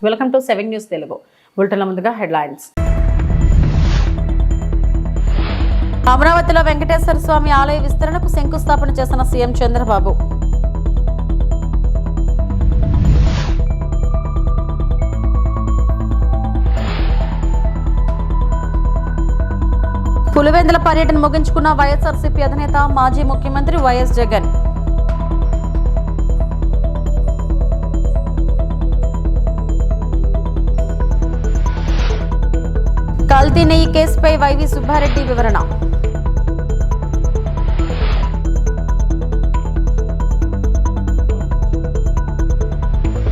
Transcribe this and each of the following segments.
Welcome to 7 news Telugu. బులెటిన్ల ముందుగా headlines. అమరావతిలో వెంకటేశ్వర స్వామి ఆలయ విస్తరణకు శంకుస్థాపన చేసిన సీఎం చంద్రబాబు. పులివెందుల పర్యటన ముగించుకున్న వైఎస్ఆర్సీపీ అధినేత మాజీ ముఖ్యమంత్రి వైఎస్ జగన్. కల్తీ నెయ్యి కేసుపై వైవి సుబ్బారెడ్డి వివరణ.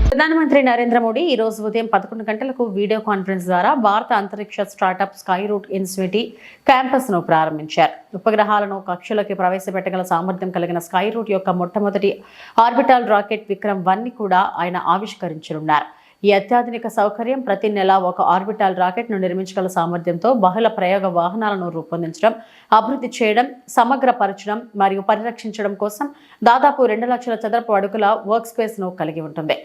ప్రధానమంత్రి నరేంద్ర మోడీ ఈ రోజు ఉదయం 11 గంటలకు వీడియో కాన్ఫరెన్స్ ద్వారా భారత అంతరిక్ష startup Skyroot institute campus ను ప్రారంభించారు. ఉపగ్రహాలను కక్షలోకి ప్రవేశపెట్టగల సామర్థ్యం కలిగిన స్కై రూట్ యొక్క మొట్టమొదటి ఆర్బిటాల్ రాకెట్ విక్రమ్ 1 ని కూడా ఆయన ఆవిష్కరించనున్నారు. ఈ అత్యాధునిక సౌకర్యం ప్రతి నెల ఒక ఆర్బిటాల్ రాకెట్ ను నిర్మించగల సామర్థ్యంతో బహుళ ప్రయోగ వాహనాలను రూపొందించడం, అభివృద్ధి చేయడం, సమగ్రపరచడం మరియు పరిరక్షించడం కోసం దాదాపు 2 లక్షల చదరపు అడుగుల వర్క్ స్పేస్ ను కలిగి ఉంటుంది.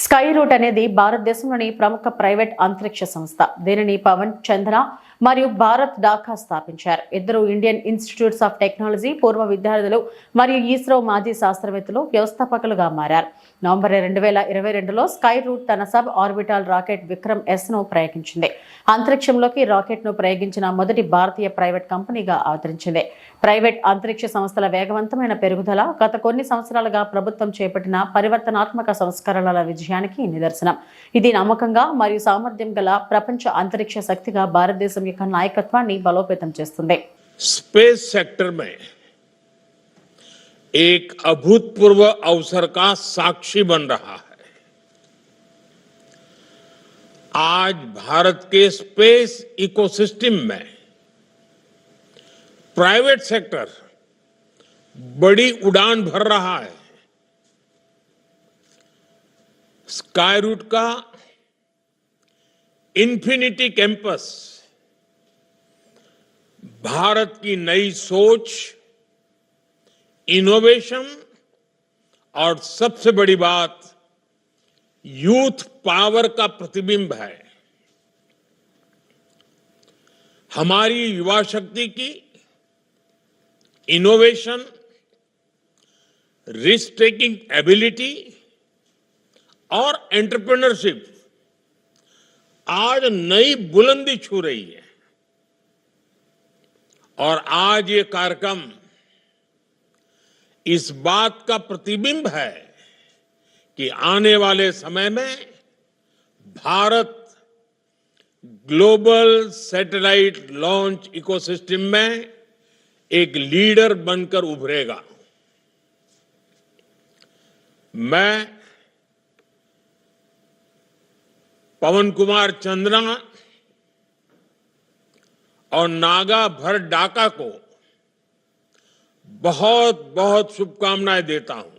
స్కై రూట్ అనేది భారతదేశంలోని ప్రముఖ ప్రైవేట్ అంతరిక్ష సంస్థ. దీనిని పవన్ చంద్ర మరియు భారత్ ఢాకా స్థాపించారు. ఇద్దరు ఇండియన్ ఇన్స్టిట్యూట్స్ ఆఫ్ టెక్నాలజీ పూర్వ విద్యార్థులు మరియు ఇస్రో మాజీ శాస్త్రవేత్తలు వ్యవస్థాపకులుగా మారారు. నవంబర్ 2022లో స్కై రూట్ తన sub orbital rocket Vikram S ను ప్రయోగించింది. అంతరిక్షంలోకి రాకెట్ ను ప్రయోగించిన మొదటి భారతీయ ప్రైవేట్ కంపెనీగా అవతరించింది. ప్రైవేట్ అంతరిక్ష సంస్థల వేగవంతమైన పెరుగుదల గత కొన్ని సంవత్సరాలుగా ప్రభుత్వం చేపట్టిన పరివర్తనాత్మక సంస్కరణల విజయానికి నిదర్శనం. ఇది నమ్మకంగా మరియు సామర్థ్యం గల ప్రపంచ అంతరిక్ష శక్తిగా భారతదేశం యొక్క నాయకత్వాన్ని బలోపేతం చేస్తుంది. स्पेस सेक्टर में एक अभूतपूर्व अवसर का साक्षी बन रहा है. आज भारत के स्पेस इकोसिस्टम में प्राइवेट सेक्टर बड़ी उड़ान भर रहा है. स्काई रूट का इन्फिनिटी कैंपस भारत की नई सोच, इनोवेशन और सबसे बड़ी बात यूथ पावर का प्रतिबिंब है. हमारी युवा शक्ति की इनोवेशन, रिस्क टेकिंग एबिलिटी और एंटरप्रेन्योरशिप आज नई बुलंदी छू रही है. और आज ये कार्यक्रम इस बात का प्रतिबिंब है कि आने वाले समय में Bharat global satellite launch ecosystem में एक लीडर बनकर उभरेगा. मैं पवन कुमार चंद्रा और नागा भर ढाका को बहुत बहुत शुभकामनाएं देता हूं.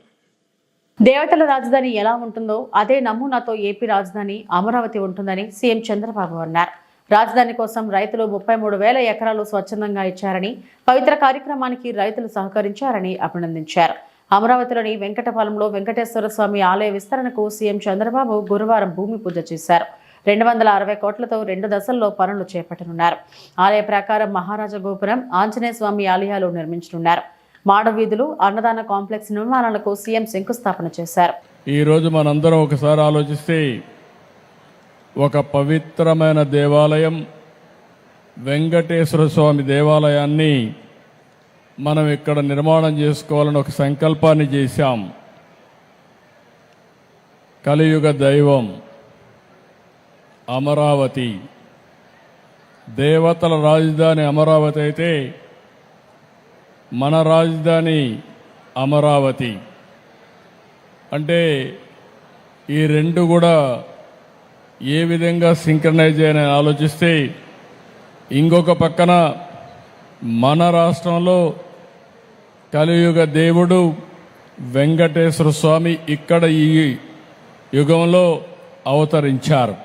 దేవతల రాజధాని ఎలా ఉంటుందో అదే నమూనాతో ఏపీ రాజధాని అమరావతి ఉంటుందని సీఎం చంద్రబాబు అన్నారు. రాజధాని కోసం రైతులు 33,000 ఎకరాలు స్వచ్ఛందంగా ఇచ్చారని, పవిత్ర కార్యక్రమానికి రైతులు సహకరించారని అభినందించారు. అమరావతిలోని వెంకటపాలెంలో వెంకటేశ్వర స్వామి ఆలయ విస్తరణకు సీఎం చంద్రబాబు గురువారం భూమి పూజ చేశారు. 260 కోట్లతో 2 దశల్లో పనులు చేపట్టనున్నారు. ఆలయ ప్రకారం మహారాజా గోపురం, ఆంజనేయ స్వామి ఆలయాలు నిర్మించనున్నారు. మాడ వీధులు, అన్నదాన కాంప్లెక్స్ నిర్మాణాలకు సీఎం శంకుస్థాపన చేశారు. ఈ రోజు మనందరం ఒకసారి ఆలోచిస్తే ఒక పవిత్రమైన దేవాలయం వెంకటేశ్వర స్వామి దేవాలయాన్ని మనం ఇక్కడ నిర్మాణం చేసుకోవాలని ఒక సంకల్పాన్ని చేశాం. కలియుగ దైవం అమరావతి, దేవతల రాజధాని అమరావతి అయితే మన రాజధాని అమరావతి. అంటే ఈ రెండు కూడా ఏ విధంగా సింక్రనైజ్ అయ్యాయని ఆలోచిస్తే, ఇంకొక పక్కన మన రాష్ట్రంలో కలియుగ దేవుడు వెంకటేశ్వర స్వామి ఇక్కడ ఈ యుగంలో అవతరించారు.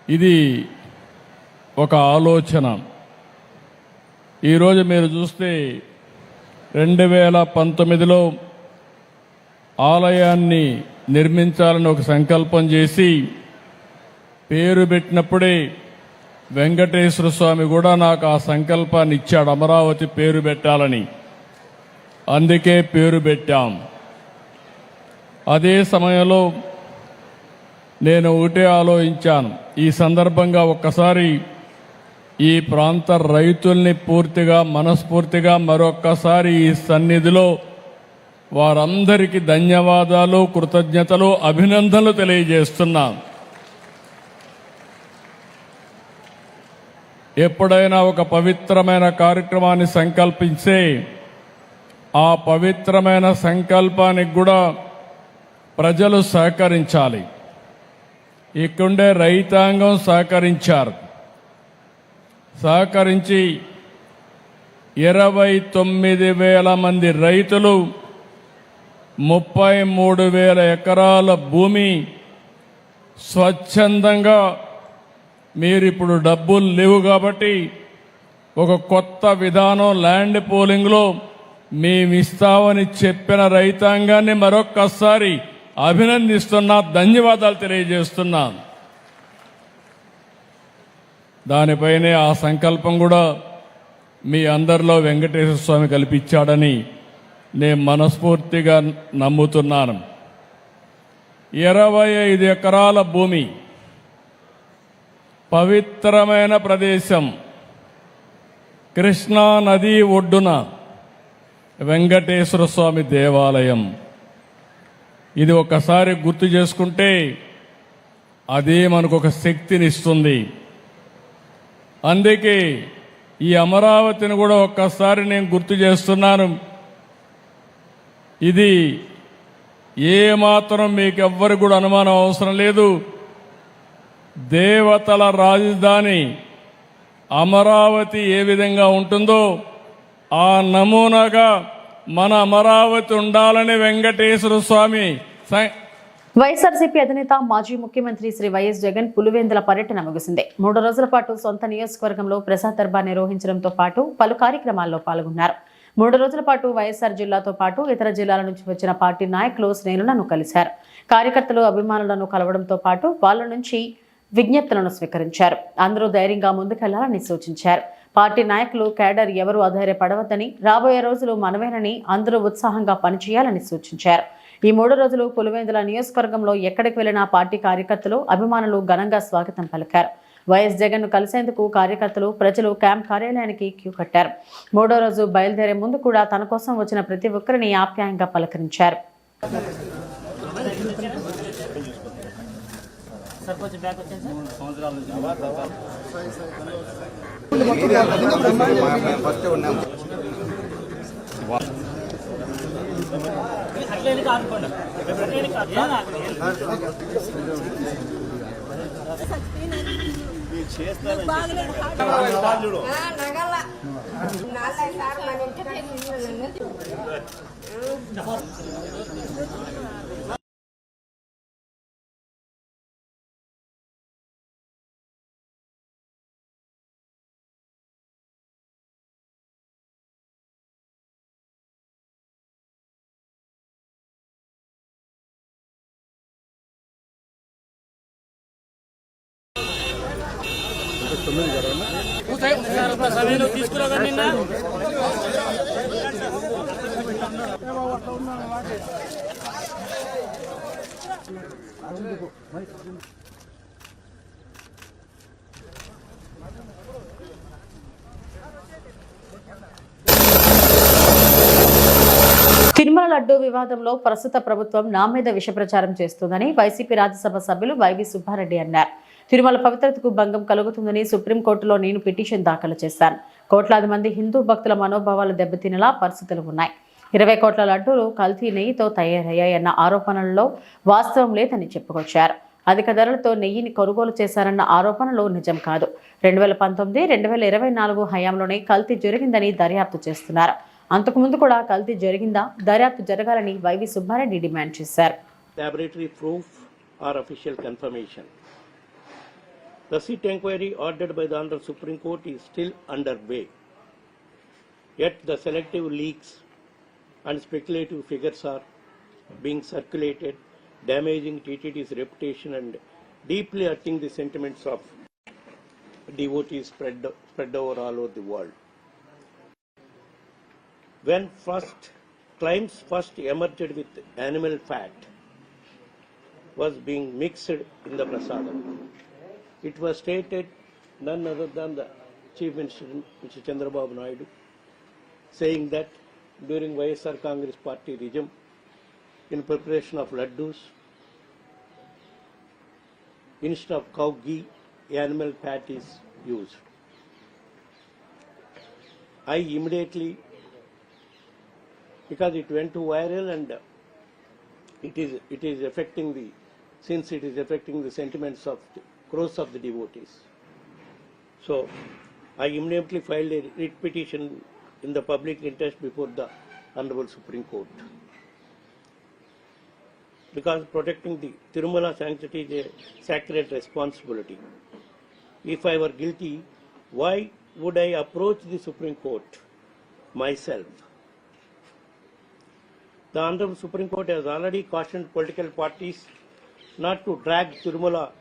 ఇది ఒక ఆలోచన. ఈరోజు మీరు చూస్తే 2019లో ఆలయాన్ని నిర్మించాలని ఒక సంకల్పం చేసి పేరు పెట్టినప్పుడే వెంకటేశ్వర స్వామి కూడా నాకు ఆ సంకల్పాన్ని ఇచ్చాడు, అమరావతి పేరు పెట్టాలని. అందుకే పేరు పెట్టాం. అదే సమయంలో నేను ఒకటే ఆలోచించాను, ఈ సందర్భంగా ఒక్కసారి ఈ ప్రాంత రైతుల్ని పూర్తిగా మనస్ఫూర్తిగా మరొక్కసారి ఈ సన్నిధిలో వారందరికీ ధన్యవాదాలు, కృతజ్ఞతలు, అభినందనలు తెలియజేస్తున్నాను. ఎప్పుడైనా ఒక పవిత్రమైన కార్యక్రమాన్ని సంకల్పిస్తే ఆ పవిత్రమైన సంకల్పానికి కూడా ప్రజలు సహకరించాలి. ఇక్కడుండే రైతాంగం సహకరించి 29,000 మంది రైతులు 33,000 ఎకరాల భూమి స్వచ్ఛందంగా, మీరిప్పుడు డబ్బులు లేవు కాబట్టి ఒక కొత్త విధానం ల్యాండ్ పోలింగ్లో మేమిస్తామని చెప్పిన రైతాంగాన్ని మరొక్కసారి అభినందిస్తున్నా, ధన్యవాదాలు తెలియజేస్తున్నా. దానిపైనే ఆ సంకల్పం కూడా మీ అందరిలో వెంకటేశ్వర స్వామి కల్పించాడని నేను మనస్ఫూర్తిగా నమ్ముతున్నాను. 25 ఎకరాల భూమి, పవిత్రమైన ప్రదేశం, కృష్ణా నది ఒడ్డున వెంకటేశ్వర స్వామి దేవాలయం. ఇది ఒకసారి గుర్తు చేసుకుంటే అదే మనకు ఒక శక్తినిస్తుంది. అందుకే ఈ అమరావతిని కూడా ఒక్కసారి నేను గుర్తు చేస్తున్నాను. ఇది ఏమాత్రం మీకెవ్వరికి కూడా అనుమానం అవసరం లేదు. దేవతల రాజధాని అమరావతి ఏ విధంగా ఉంటుందో ఆ నమూనాగా మన అమరావతి ఉండాలని వెంకటేశ్వర స్వామి. వైఎస్ఆర్సీపీ అధినేత మాజీ ముఖ్యమంత్రి శ్రీ వైఎస్ జగన్ పులివెందుల పర్యటన ముగిసింది. 3 రోజుల పాటు సొంత నియోజకవర్గంలో ప్రసాద్ దర్బార్ నిర్వహించడంతో పాటు పలు కార్యక్రమాల్లో పాల్గొన్నారు. 3 రోజుల పాటు వైఎస్ఆర్ జిల్లాతో పాటు ఇతర జిల్లాల నుంచి వచ్చిన పార్టీ నాయకులు, శ్రేణులను కలిశారు. కార్యకర్తలు, అభిమానులను కలవడంతో పాటు వాళ్ళ నుంచి విజ్ఞప్తులను స్వీకరించారు. అందరూ ధైర్యంగా ముందుకెళ్లాలని సూచించారు. పార్టీ నాయకులు, కేడర్ ఎవరూ అధైర్యపడవద్దని, రాబోయే రోజులు మనమేనని అందరూ ఉత్సాహంగా పనిచేయాలని సూచించారు. ఈ 3 రోజులు పులివెందుల నియోజకవర్గంలో ఎక్కడికి వెళ్లినా పార్టీ కార్యకర్తలు, అభిమానులు ఘనంగా స్వాగతం పలికారు. వైఎస్ జగన్ ను కలిసేందుకు కార్యకర్తలు, ప్రజలు క్యాంప్ కార్యాలయానికి క్యూ కట్టారు. 3వ రోజు బయలుదేరే ముందు కూడా తన కోసం వచ్చిన ప్రతి ఒక్కరిని ఆప్యాయంగా పలకరించారు. తిరుమల లడ్డూ వివాదంలో ప్రస్తుత ప్రభుత్వం నా మీద విష ప్రచారం చేస్తోందని వైసీపీ రాజ్యసభ సభ్యులు వైవి సుబ్బారెడ్డి అన్నారు. తిరుమల పవిత్రతకు భంగం కలుగుతుందని సుప్రీంకోర్టులో నేను పిటిషన్ దాఖలు చేశాను. కోట్లాది మంది హిందూ భక్తుల మనోభావాలు దెబ్బతినేలా పరిస్థితులు ఉన్నాయి. 20 కోట్ల లడ్డూలు కల్తీ నెయ్యితో తయారయ్యాయన్న ఆరోపణలలో వాస్తవం లేదని చెప్పుకొచ్చారు. అధిక ధరలతో నెయ్యిని కొనుగోలు చేశారన్న ఆరోపణలు నిజం కాదు. 2019-2024 హయాంలోనే కల్తీ జరిగిందని దర్యాప్తు చేస్తున్నారు. అంతకుముందు కూడా కల్తీ జరిగిందా, దర్యాప్తు జరగాలని వైవి సుబ్బారెడ్డి డిమాండ్ చేశారు. Laboratory proof or official confirmation. The SIT inquiry ordered by the Honorable Supreme Court is still underway. Yet the selective leaks and speculative figures are being circulated damaging TTD's reputation and deeply hurting the sentiments of devotees spread over all over the world. When claims first emerged with animal fat was being mixed in the prasadam, it was stated none other than the Chief Minister, Mr. Chandrababu Naidu, saying that during YSR Congress Party regime, in preparation of laddus, instead of cow ghee, animal fat is used. I immediately, because it went to viral and it is affecting the sentiments of crores of the devotees. So I immediately filed a writ petition in the public interest before the Honorable Supreme Court. Because protecting the Tirumala sanctity is a sacred responsibility. If I were guilty, why would I approach the Supreme Court myself? The Honorable Supreme Court has already cautioned political parties not to drag Tirumala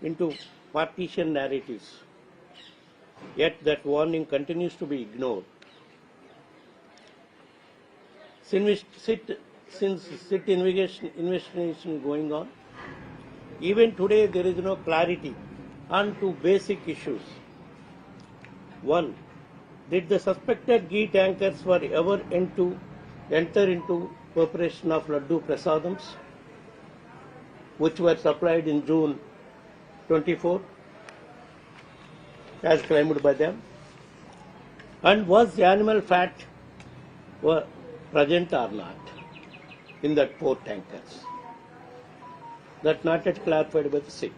into partisan narratives. Yet that warning continues to be ignored. Since SIT investigation is going on, even today there is no clarity on two basic issues. One, did the suspected ghee tankers were ever enter into preparation of laddu prasadams, which were supplied in June 24, as claimed by them? And was the animal fat were present or not in that 4 tankers? That not yet clarified by the SIT.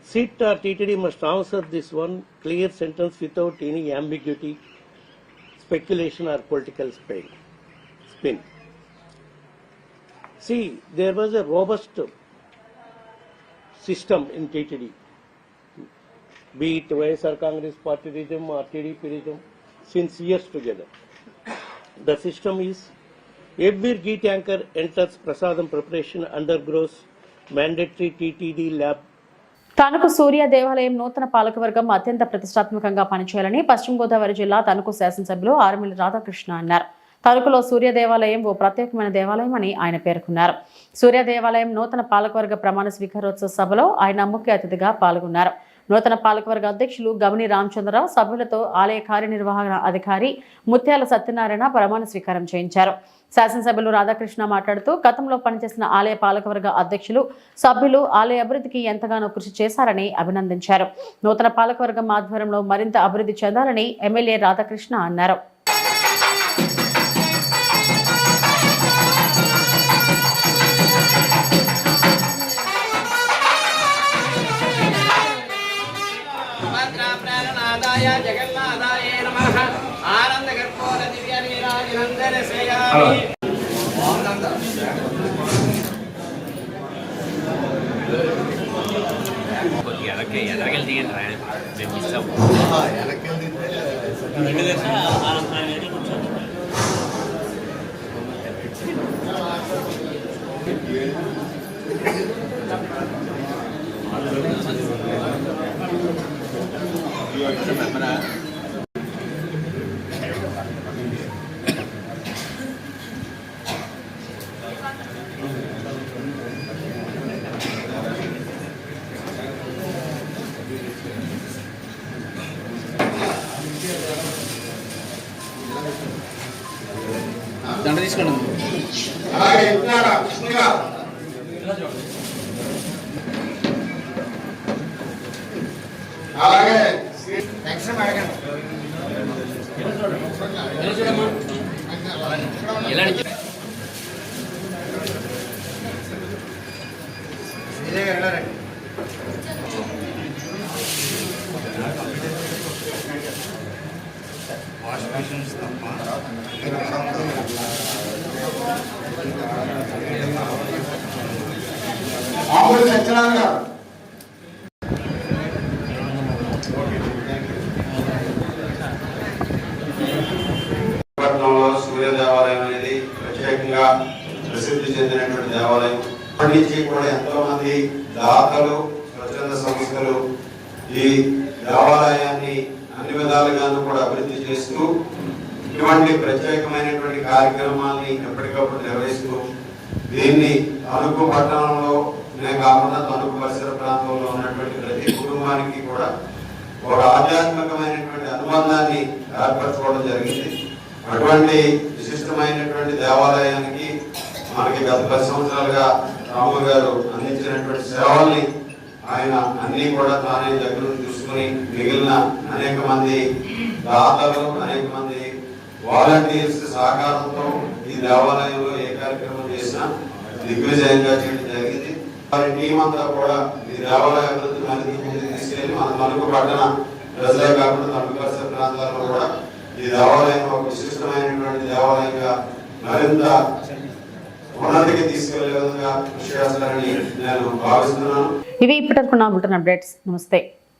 SIT or TTD must answer this one clear sentence without any ambiguity, speculation or political spin. See, there was a robust system in TTD, be it YSR Congress Party regime or TDP regime, since years together. The system is every ghee tanker enters prasadam preparation undergoes mandatory TTD lab. Tanuku Surya దేవాలయం నూతన పాలకవర్గం అత్యంత ప్రతిష్టాత్మకంగా పనిచేయాలని పశ్చిమ గోదావరి జిల్లా తణుకు శాసనసభ్యులు ఆరుమిల్లి రాధాకృష్ణ అన్నారు. తణుకులో సూర్య దేవాలయం ఓ ప్రత్యేకమైన దేవాలయం అని ఆయన పేర్కొన్నారు. సూర్య దేవాలయం నూతన పాలకవర్గ ప్రమాణ స్వీకారోత్సవ సభలో ఆయన ముఖ్య అతిథిగా పాల్గొన్నారు. నూతన పాలకవర్గ అధ్యక్షులు గవని రామచంద్రరావు సభ్యులతో ఆలయ కార్యనిర్వహణ అధికారి ముత్యాల సత్యనారాయణ ప్రమాణ స్వీకారం చేయించారు. శాసనసభ్యులు రాధాకృష్ణ మాట్లాడుతూ గతంలో పనిచేసిన ఆలయ పాలకవర్గ అధ్యక్షులు సభ్యులు ఆలయ అభివృద్ధికి ఎంతగానో కృషి చేశారని అభినందించారు. నూతన పాలకవర్గం ఆధ్వర్యంలో మరింత అభివృద్ధి చెందాలని ఎమ్మెల్యే రాధాకృష్ణ అన్నారు. జగన్నాథాయ నమః ఆనంద కర్పూర దివ్య నీరాజనందన శ్రేయామి కొద్దిగా ఎదరకెళ్ళి దిగండి రా మేము మిస్ అవ్వం దండ తీసుకోండి. అలాగే సూర్య దేవాలయం అనేది ప్రత్యేకంగా అప్పటి నుంచి కూడా ఎంతో మంది దాతలు, స్వచ్ఛంద సంస్థలు ఈ దేవాలయాన్ని అన్ని విధాలుగాను కూడా అభివృద్ధి చేస్తూ ఇటువంటి ప్రత్యేకమైనటువంటి కార్యక్రమాల్ని ఎప్పటికప్పుడు నిర్వహిస్తూ దీన్ని తణుకు పట్టణంలోనే కాకుండా తణుకు పరిసర ప్రాంతంలో ఉన్నటువంటి ప్రతి కుటుంబానికి కూడా ఒక ఆధ్యాత్మికమైనటువంటి అనుబంధాన్ని ఏర్పరచుకోవడం జరిగింది. అటువంటి విశిష్టమైనటువంటి దేవాలయానికి మనకి గత 10 సంవత్సరాలుగా రాము గారు అందించినటువంటి సేవల్ని ఆయన అన్ని కూడా తానే దగ్గర నుంచి చూసుకుని మిగిలిన అనేక మంది దాతలు, అనేక మంది వాలంటీర్స్ సహకారంతో ఈ దేవాలయంలో ఏ కార్యక్రమం చేసినా దిగ్విజయంగా చేయడం జరిగింది. వారి టీం అంతా కూడా ఈ దేవాలయ అభివృద్ధి ముందుకు తీసుకెళ్లి మన తణుకు పట్టణ ప్రజలే కాకుండా తణుకు పరిసర ప్రాంతాల్లో కూడా ఈ దేవాలయం ఒక విశిష్టమైనటువంటి దేవాలయంగా మరింత ఉన్నతికి తీసుకెళ్లే విధంగా కృషి చేస్తారని నేను భావిస్తున్నాను. ఇవి ఇప్పటివరకు నా బులెటిన్ అప్డేట్స్. నమస్తే.